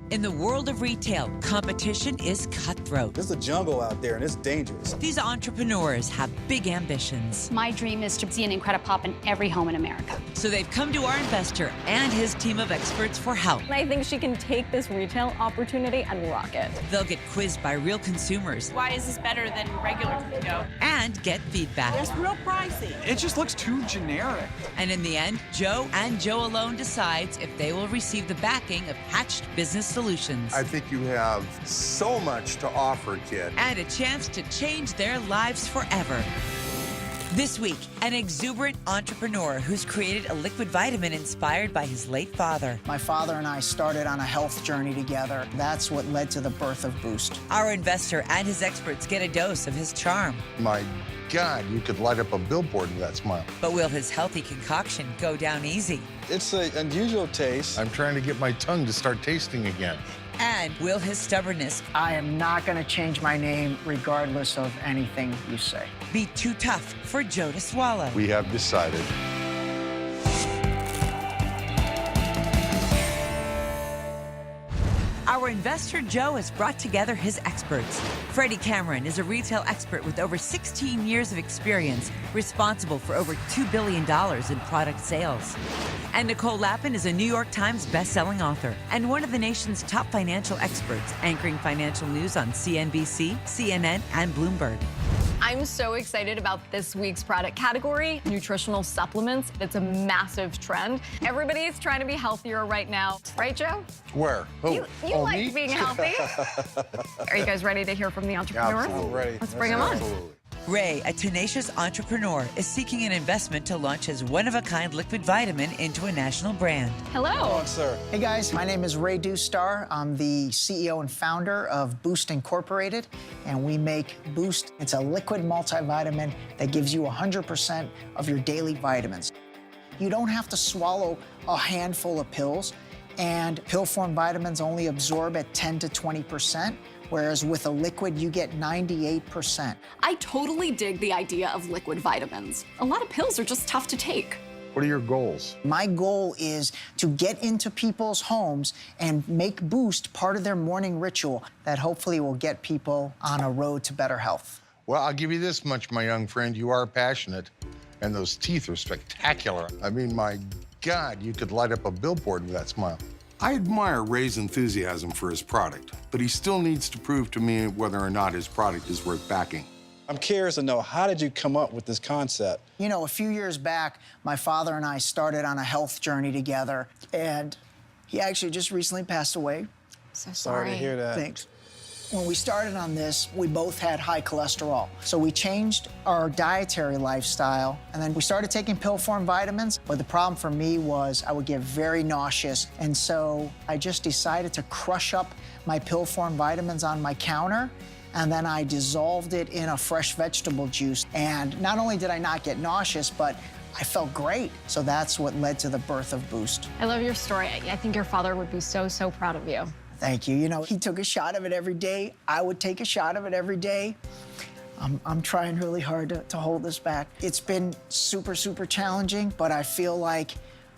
In the world of retail, competition is cutthroat. There's a jungle out there, and it's dangerous. These entrepreneurs have big ambitions. My dream is to see an Incredi-Pop in every home in America. So they've come to our investor and his team of experts for help. I think she can take this retail opportunity and rock it. They'll get quizzed by real consumers. Why is this better than regular Crisco? And get feedback. It's real pricey. It just looks too generic. And in the end, Joe and Joe alone decides if they will receive the backing of Hatched Business Solutions. I think you have so much to offer, kid. And a chance to change their lives forever. This week, an exuberant entrepreneur who's created a liquid vitamin inspired by his late father. My father and I started on a health journey together. That's what led to the birth of Boost. Our investor and his experts get a dose of his charm. My God, you could light up a billboard with that smile. But will his healthy concoction go down easy? It's an unusual taste. I'm trying to get my tongue to start tasting again. And will his stubbornness I am not going to change my name regardless of anything you say. be too tough for Joe to swallow? We have decided. Our investor Joe has brought together his experts. Freddie Cameron is a retail expert with over 16 years of experience, responsible for over $2 billion in product sales. And Nicole Lappin is a New York Times bestselling author and one of the nation's top financial experts, anchoring financial news on CNBC, CNN, and Bloomberg. I'm so excited about this week's product category, nutritional supplements. It's a massive trend. Everybody's trying to be healthier right now. Right, Joe? Where? Who? You Oh, like me? being healthy. Are you guys ready to hear from the entrepreneur? Absolutely. Ready. Let's bring him on. Absolutely. Ray, a tenacious entrepreneur, is seeking an investment to launch his one-of-a-kind liquid vitamin into a national brand. Hello. Oh, sir. Hey guys, my name is Ray Dustar. I'm the CEO and founder of Boost Incorporated, and we make Boost. It's a liquid multivitamin that gives you 100% of your daily vitamins. You don't have to swallow a handful of pills, and pill-form vitamins only absorb at 10 to 20%. Whereas with a liquid, you get 98%. I totally dig the idea of liquid vitamins. A lot of pills are just tough to take. What are your goals? My goal is to get into people's homes and make Boost part of their morning ritual that hopefully will get people on a road to better health. Well, I'll give you this much, my young friend. You are passionate, and those teeth are spectacular. I mean, my God, you could light up a billboard with that smile. I admire Ray's enthusiasm for his product, but he still needs to prove to me whether or not his product is worth backing. I'm curious to know, how did you come up with this concept? You know, a few years back, my father and I started on a health journey together, and he actually just recently passed away. So Sorry to hear that. Thanks. When we started on this, we both had high cholesterol. So we changed our dietary lifestyle, and then we started taking pill-form vitamins. But the problem for me was I would get very nauseous. And so I just decided to crush up my pill-form vitamins on my counter, and then I dissolved it in a fresh vegetable juice. And not only did I not get nauseous, but I felt great. So that's what led to the birth of Boost. I love your story. I think your father would be so, so proud of you. Thank you. You know, he took a shot of it every day. I would take a shot of it every day. I'm trying really hard to hold this back. It's been super, super challenging, but I feel like,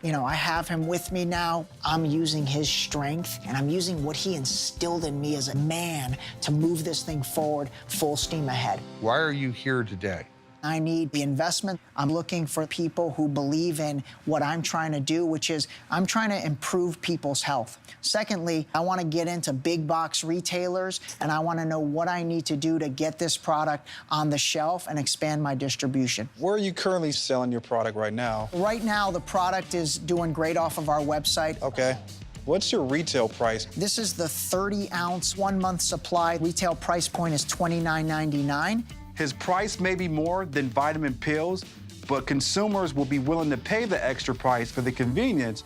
you know, I have him with me now. I'm using his strength, and I'm using what he instilled in me as a man to move this thing forward full steam ahead. Why are you here today? I need the investment. I'm looking for people who believe in what I'm trying to do, which is I'm trying to improve people's health. Secondly, I want to get into big box retailers, and I want to know what I need to do to get this product on the shelf and expand my distribution. Where are you currently selling your product right now? Right now, the product is doing great off of our website. Okay. What's your retail price? This is the 30-ounce, 1-month supply. Retail price point is $29.99. His price may be more than vitamin pills, but consumers will be willing to pay the extra price for the convenience.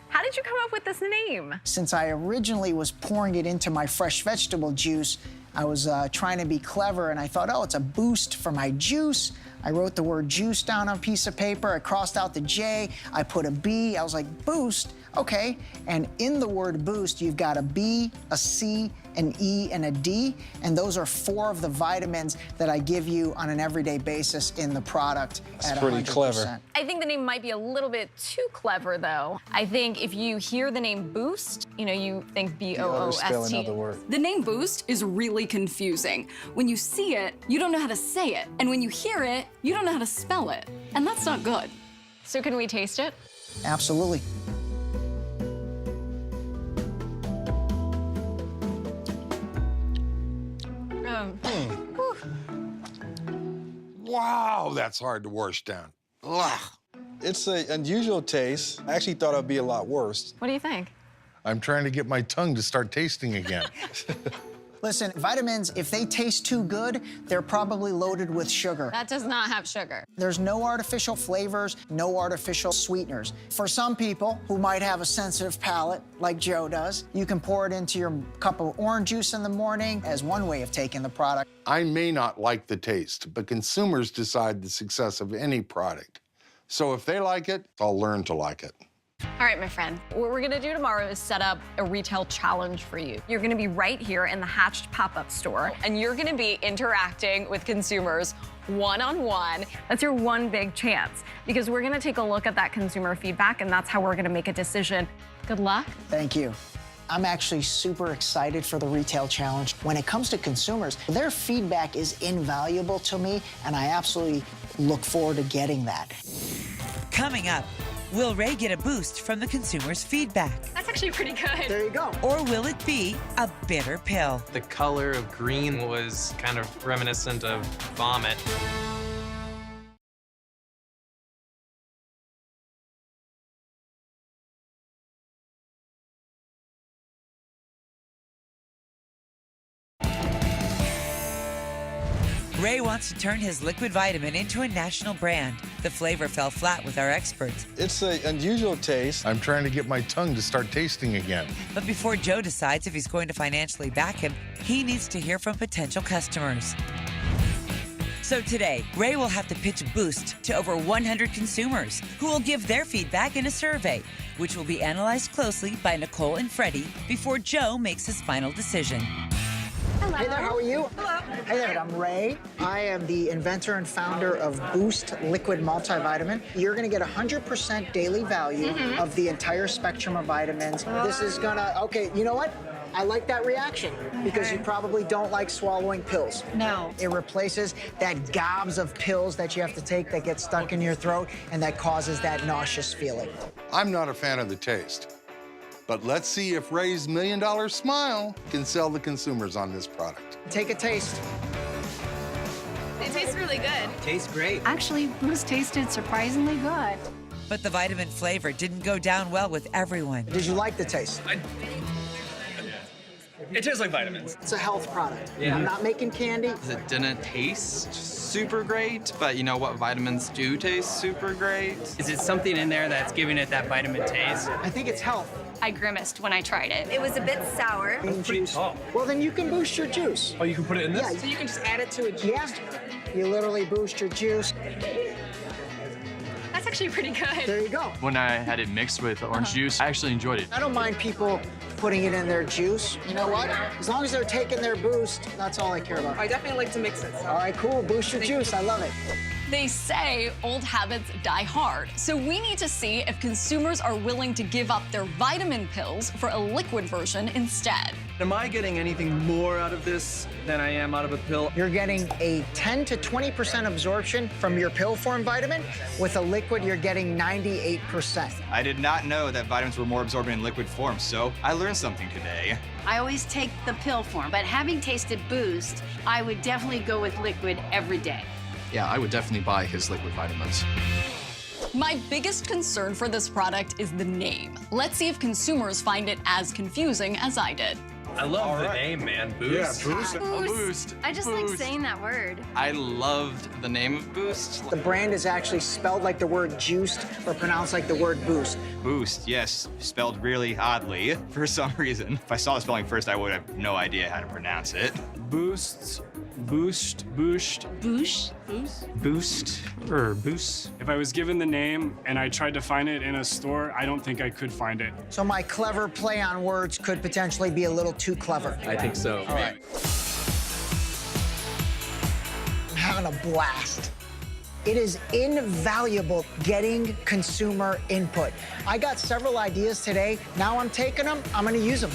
How did you come up with this name? Since I originally was pouring it into my fresh vegetable juice, I was trying to be clever, and I thought, oh, it's a boost for my juice. I wrote the word juice down on a piece of paper. I crossed out the J. I put a B. I was like, Boost, Okay, and in the word boost, you've got a B, a C, an E, and a D, and those are 4 of the vitamins that I give you on an everyday basis in the product. That's pretty 100%. clever. I think the name might be a little bit too clever, though. I think if you hear the name Boost, you know, you think B-O-O-S-T. Another word. The name Boost is really confusing. When you see it, you don't know how to say it. And when you hear it, you don't know how to spell it. And that's not good. So can we taste it? Absolutely. Wow, that's hard to wash down. Ugh. It's an unusual taste. I actually thought it would be a lot worse. What do you think? I'm trying to get my tongue to start tasting again. Listen, vitamins, if they taste too good, they're probably loaded with sugar. That does not have sugar. There's no artificial flavors, no artificial sweeteners. For some people who might have a sensitive palate, like Joe does, you can pour it into your cup of orange juice in the morning as one way of taking the product. I may not like the taste, but consumers decide the success of any product. So if they like it, I'll learn to like it. All right, my friend, what we're gonna do tomorrow is set up a retail challenge for you. You're gonna be right here in the Hatched pop-up store, and you're gonna be interacting with consumers one-on-one. That's your one big chance, because we're gonna take a look at that consumer feedback, and that's how we're gonna make a decision. Good luck. Thank you. I'm actually super excited for the retail challenge. When it comes to consumers, their feedback is invaluable to me, and I absolutely look forward to getting that. Coming up, will Ray get a boost from the consumer's feedback? That's actually pretty good. There you go. Or will it be a bitter pill? The color of green was kind of reminiscent of vomit. Ray wants to turn his liquid vitamin into a national brand. The flavor fell flat with our experts. It's an unusual taste. I'm trying to get my tongue to start tasting again. But before Joe decides if he's going to financially back him, he needs to hear from potential customers. So today, Ray will have to pitch Boost to over 100 consumers who will give their feedback in a survey, which will be analyzed closely by Nicole and Freddie before Joe makes his final decision. Hello. Hey there, how are you? Hello. Hey there, I'm Ray. I am the inventor and founder of Boost Liquid Multivitamin. You're gonna get 100% daily value of the entire spectrum of vitamins. This is gonna, okay, you know what? I like that reaction because you probably don't like swallowing pills. No. It replaces that gobs of pills that you have to take that get stuck in your throat and that causes that nauseous feeling. I'm not a fan of the taste. But let's see if Ray's $1 million smile can sell the consumers on this product. Take a taste. It tastes really good. Tastes great. Actually, Boost tasted surprisingly good. But the vitamin flavor didn't go down well with everyone. Did you like the taste? It tastes like vitamins. It's a health product. Yeah. I'm not making candy. It didn't taste super great, but you know what? Vitamins do taste super great. Is it something in there that's giving it that vitamin taste? I think it's health. I grimaced when I tried it. It was a bit sour. Green juice. Well, then you can boost your juice. Oh, you can put it in this? Yeah, so you can just add it to a juice. Yeah. You literally boost your juice. That's actually pretty good. There you go. When I had it mixed with orange juice, I actually enjoyed it. I don't mind people putting it in their juice. You know what? As long as they're taking their boost, that's all I care about. I definitely like to mix it. All right, cool. Boost your juice. I love it. They say old habits die hard, so we need to see if consumers are willing to give up their vitamin pills for a liquid version instead. Am I getting anything more out of this than I am out of a pill? You're getting a 10 to 20% absorption from your pill form vitamin. With a liquid, you're getting 98%. I did not know that vitamins were more absorbent in liquid form, so I learned something today. I always take the pill form, but having tasted Boost, I would definitely go with liquid every day. Yeah, I would definitely buy his liquid vitamins. My biggest concern for this product is the name. Let's see if consumers find it as confusing as I did. I love the name, man. Boost. Yeah, Boost. Boost. I just like saying that word. I loved the name of Boost. The brand is actually spelled like the word juiced or pronounced like the word boost. Boost, yes, spelled really oddly for some reason. If I saw the spelling first, I would have no idea how to pronounce it. Boost Boost. Boost? Boost. If I was given the name and I tried to find it in a store, I don't think I could find it. So my clever play on words could potentially be a little too clever. I think so. All right. I'm having a blast. It is invaluable getting consumer input. I got several ideas today. Now I'm taking them, I'm gonna use them.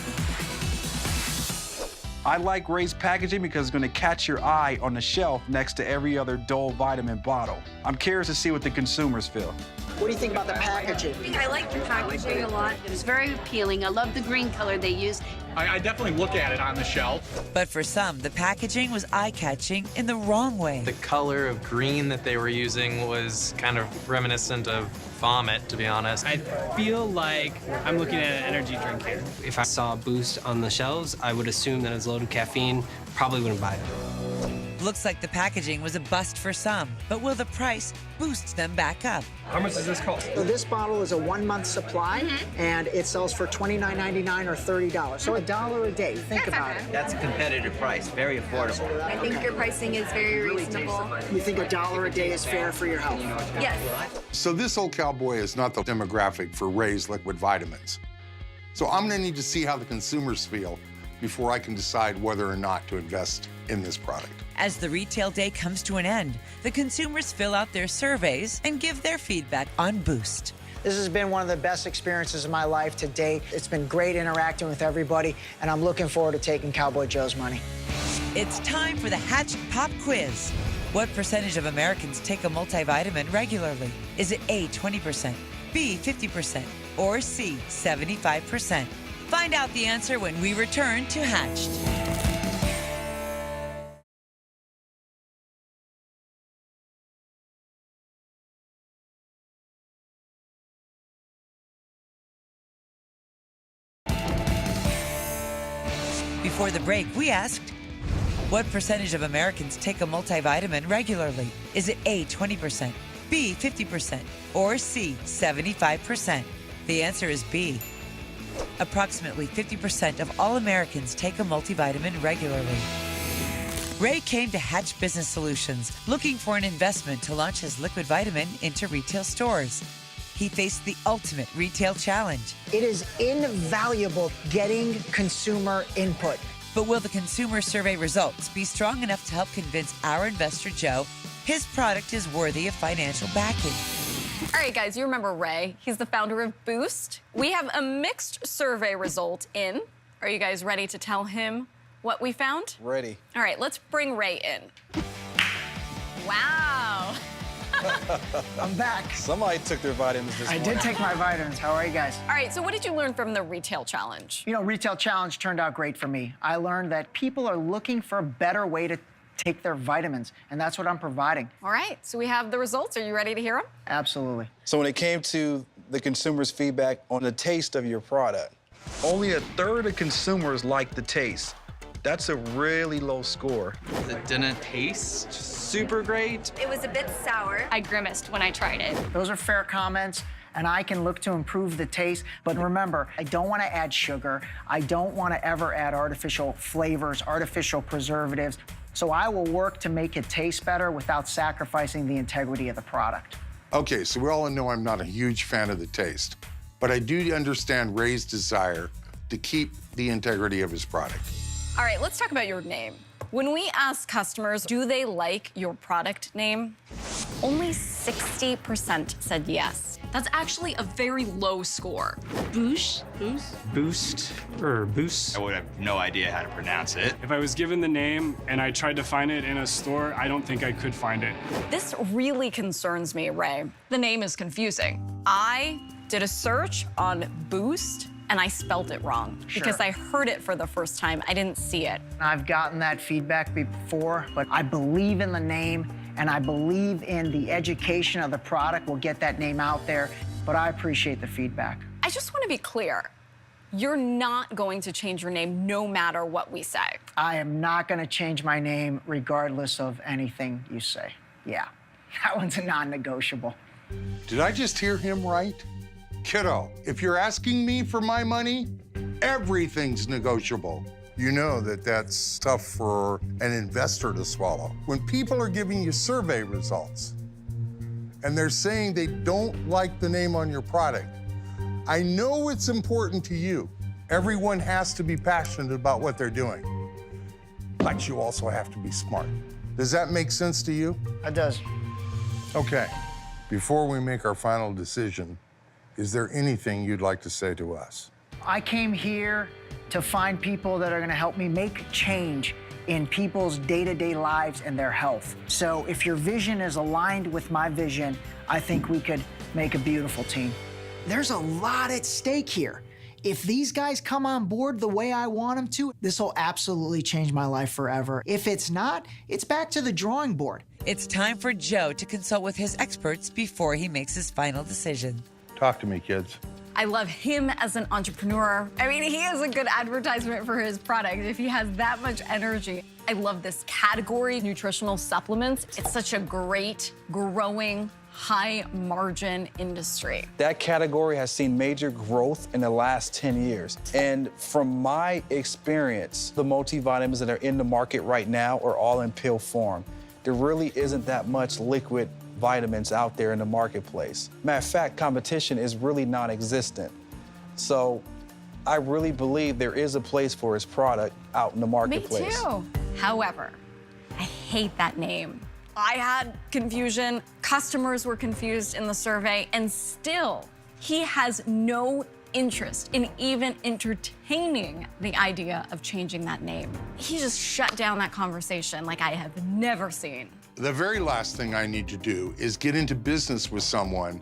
I like Ray's packaging because it's going to catch your eye on the shelf next to every other Dole vitamin bottle. I'm curious to see what the consumers feel. What do you think about the packaging? I like the packaging a lot. It was very appealing. I love the green color they used. I definitely look at it on the shelf. But for some, the packaging was eye-catching in the wrong way. The color of green that they were using was kind of reminiscent of vomit, to be honest. I feel like I'm looking at an energy drink here. If I saw Boost on the shelves, I would assume that it's loaded caffeine. Probably wouldn't buy it. Looks like the packaging was a bust for some, but will the price boost them back up? How much does this cost? So this bottle is a 1-month supply, and it sells for $29.99 or $30. So $1 a day. Think about it. That's a competitive price, very affordable. I think your pricing is very reasonable. You think $1 a day is fair for your health? Yes. So this old cowboy is not the demographic for Ray's liquid vitamins. So I'm gonna need to see how the consumers feel before I can decide whether or not to invest in this product. As the retail day comes to an end, the consumers fill out their surveys and give their feedback on Boost. This has been one of the best experiences of my life to date. It's been great interacting with everybody, and I'm looking forward to taking Cowboy Joe's money. It's time for the Hatched Pop Quiz. What percentage of Americans take a multivitamin regularly? Is it A, 20%, B, 50%, or C, 75%? Find out the answer when we return to Hatched. Before the break, we asked, what percentage of Americans take a multivitamin regularly? Is it A, 20%, B, 50%, or C, 75%? The answer is B. Approximately 50% of all Americans take a multivitamin regularly. Ray came to Hatch Business Solutions looking for an investment to launch his liquid vitamin into retail stores. He faced the ultimate retail challenge. It is invaluable getting consumer input. But will the consumer survey results be strong enough to help convince our investor Joe his product is worthy of financial backing? All right, guys, you remember Ray. He's the founder of Boost. We have a mixed survey result in. Are you guys ready to tell him what we found? Ready. All right, let's bring Ray in. Wow. I'm back. Somebody took their vitamins this I morning. did take my vitamins. How are you guys? All right, so what did you learn from the retail challenge? You know, retail challenge turned out great for me. I learned that people are looking for a better way to take their vitamins, and that's what I'm providing. All right, so we have the results. Are you ready to hear them? Absolutely. So when it came to the consumers' feedback on the taste of your product, Only 1/3 of consumers like the taste. That's a really low score. It didn't taste super great. It was a bit sour. I grimaced when I tried it. Those are fair comments, and I can look to improve the taste. But remember, I don't want to add sugar. I don't want to ever add artificial flavors, artificial preservatives. So I will work to make it taste better without sacrificing the integrity of the product. Okay, so we all know I'm not a huge fan of the taste, but I do understand Ray's desire to keep the integrity of his product. All right, let's talk about your name. When we ask customers, do they like your product name? Only 60% said yes. That's actually a very low score. Boost? Boost. I would have no idea how to pronounce it. If I was given the name and I tried to find it in a store, I don't think I could find it. This really concerns me, Ray. The name is confusing. I did a search on Boost, and I spelled it wrong because I heard it for the first time. I didn't see it. I've gotten that feedback before, but I believe in the name, and I believe in the education of the product will get that name out there, but I appreciate the feedback. I just want to be clear. You're not going to change your name no matter what we say. I am not going to change my name regardless of anything you say. Yeah, that one's a non-negotiable. Did I just hear him right? Kiddo, if you're asking me for my money, everything's negotiable. You know that that's tough for an investor to swallow. When people are giving you survey results and they're saying they don't like the name on your product, I know it's important to you. Everyone has to be passionate about what they're doing, but you also have to be smart. Does that make sense to you? It does. Okay. Before we make our final decision, is there anything you'd like to say to us? I came here to find people that are gonna help me make change in people's day-to-day lives and their health. So if your vision is aligned with my vision, I think we could make a beautiful team. There's a lot at stake here. If these guys come on board the way I want them to, this will absolutely change my life forever. If it's not, it's back to the drawing board. It's time for Joe to consult with his experts before he makes his final decision. Talk to me, kids. I love him as an entrepreneur. I mean, he is a good advertisement for his product if he has that much energy. I love this category, nutritional supplements. It's such a great, growing, high-margin industry. That category has seen major growth in the last 10 years. And from my experience, the multivitamins that are in the market right now are all in pill form. There really isn't that much liquid vitamins out there in the marketplace. Matter of fact, competition is really non-existent. So I really believe there is a place for his product out in the marketplace. Me too. However, I hate that name. I had confusion, customers were confused in the survey, and still, he has no interest in even entertaining the idea of changing that name. He just shut down that conversation like I have never seen. The very last thing I need to do is get into business with someone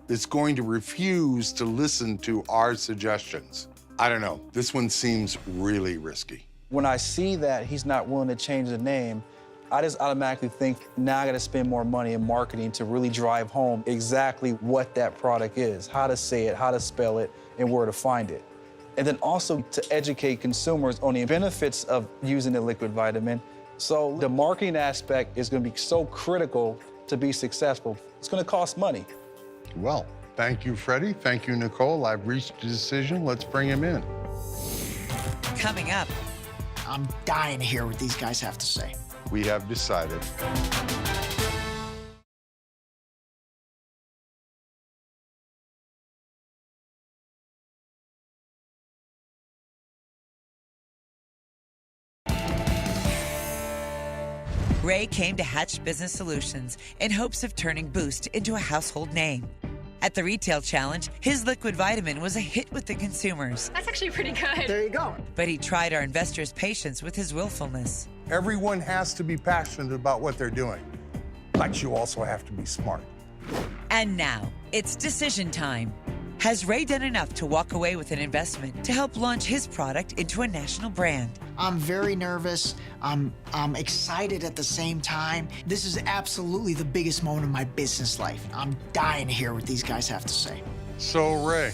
that's going to refuse to listen to our suggestions. I don't know, this one seems really risky. When I see that he's not willing to change the name, I just automatically think, now I gotta spend more money in marketing to really drive home exactly what that product is, how to say it, how to spell it, and where to find it. And then also to educate consumers on the benefits of using the liquid vitamin. So the marketing aspect is gonna be so critical to be successful. It's gonna cost money. Well, thank you, Freddie. Thank you, Nicole. I've reached a decision. Let's bring him in. Coming up. I'm dying to hear what these guys have to say. We have decided. Ray came to Hatch Business Solutions in hopes of turning Boost into a household name. At the Retail Challenge, his liquid vitamin was a hit with the consumers. That's actually pretty good. There you go. But he tried our investors' patience with his willfulness. Everyone has to be passionate about what they're doing, but you also have to be smart. And now, it's decision time. Has Ray done enough to walk away with an investment to help launch his product into a national brand? I'm very nervous. I'm excited at the same time. This is absolutely the biggest moment of my business life. I'm dying to hear what these guys have to say. So, Ray,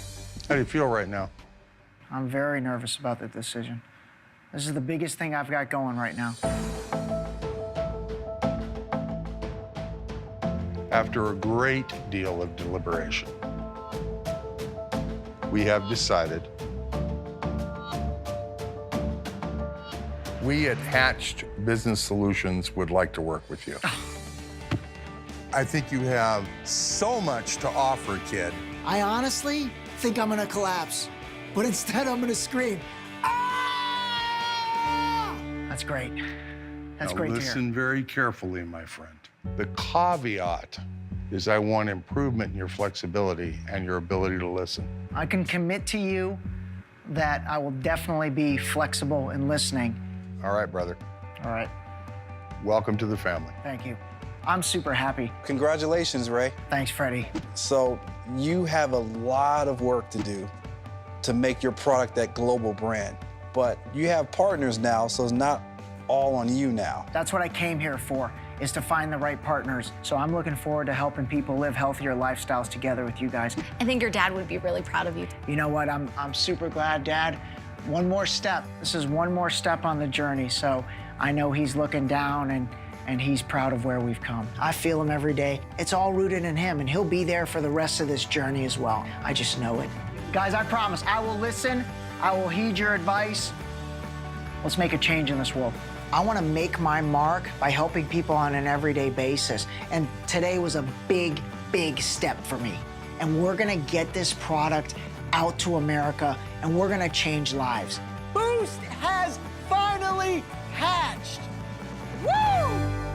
how do you feel right now? I'm very nervous about the decision. This is the biggest thing I've got going right now. After a great deal of deliberation, we have decided we at Hatched Business Solutions would like to work with you. I think you have so much to offer, kid. I honestly think I'm gonna collapse, but instead I'm gonna scream, "Ah!" That's great. That's Now great to listen hear. very carefully, my friend. The caveat is I want improvement in your flexibility and your ability to listen. I can commit to you that I will definitely be flexible in listening. All right, brother. All right, Welcome to the family. thank you. I'm super happy. Congratulations, Ray. Thanks, Freddie. So you have a lot of work to do to make your product that global brand. But you have partners now, so it's not all on you now. That's what I came here for, is to find the right partners. So I'm looking forward to helping people live healthier lifestyles together with you guys. I think your dad would be really proud of you. You know what? I'm super glad, Dad. One more step. This is one more step on the journey. So I know he's looking down and he's proud of where we've come. I feel him every day. It's all rooted in him, and he'll be there for the rest of this journey as well. I just know it. Guys, I promise, I will listen. I will heed your advice. Let's make a change in this world. I want to make my mark by helping people on an everyday basis. And today was a big, big step for me. And we're going to get this product out to America, and we're going to change lives. Boost has finally hatched. Woo!